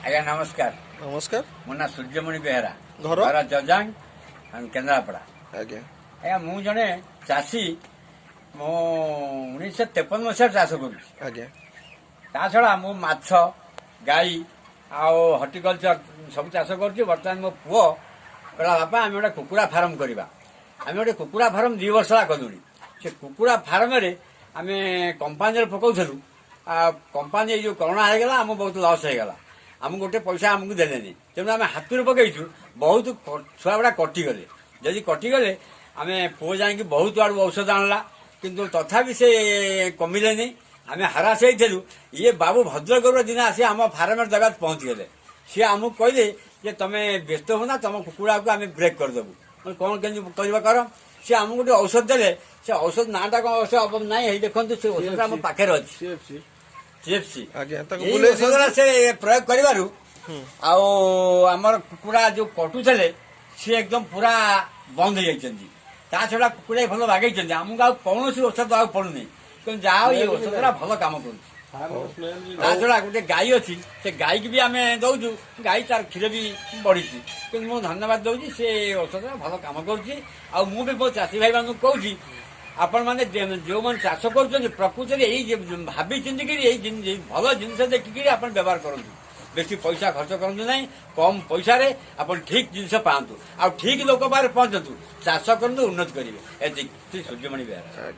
आज्ञा नमस्कार। नमस्कार। मो ना सूर्यमणि बेहरा घर घर जजांग केन्द्रापड़ा। आज्ञा आज्ञा मु जड़े चाषी मो 1953 मसीह चाष कर आज्ञा छड़ा मु माछ गाई आउ हर्टिकलचर सब चाष कर बर्तमान मो पुओ कहला बापा आम गोटे कुकुड़ा फार्म करवा। आम गोटे कुकुड़ा फार्म 2 वर्ष कलुणी। से कुकुड़ा फार्म आम कंपानी पकाउलु कंपानी जो करोना होगा आम बहुत लस होगा। आम गोटे पैसा आमको देलेनी तेणु आम हाथ पकईचु बहुत छुआ गुड़ा कटिगले। जदि कटिगले आम पुओ जाकि बहुत आड़ औषध आणला किंतु तथापि से कमिले आम हारास होइलु। ये बाबू भद्रकरू दिन आसी आम फार्म जगह पहुंची गले। सी आमको कहले जे तुम व्यस्त हो ना तुम कुकुड़ा को आम ब्रेक करदेबू कौन के कर सी आमको गोटे औषध देले। से औषध नाटा कौन औषध ना देखो से औषध आम पाखे अच्छी सीएफसी औषध से प्रयोग कर आमर कुकुड़ा जो कटुले सी एकदम पूरा बंद हो जाती। ता छड़ा कुकुड़ा भल बागई आमको आ कौन औषध आ पड़ुनी कि जहाँ ये औषध भल कम कर छड़ा गोटे गाई अच्छी से गाई की भी आम दौचु गाई तार क्षीर भी बढ़ी कि मुझे धन्यवाद दूसरी से औषध भल कम कर मो चाषी भाई मान कहूँ आपण मैंने जो मैंने चाष कर प्रकृति यही भावी चिंतिकी भल जिनस देखिकी आप व्यवहार करूँ। बेसी पैसा खर्च करूँ ना कम पैसा आप ठीक जिनस पातु आ ठीक लोक पाखे पहुंचतु चाष करूँ उन्नति करेंगे। सूर्यमणि बेहरा।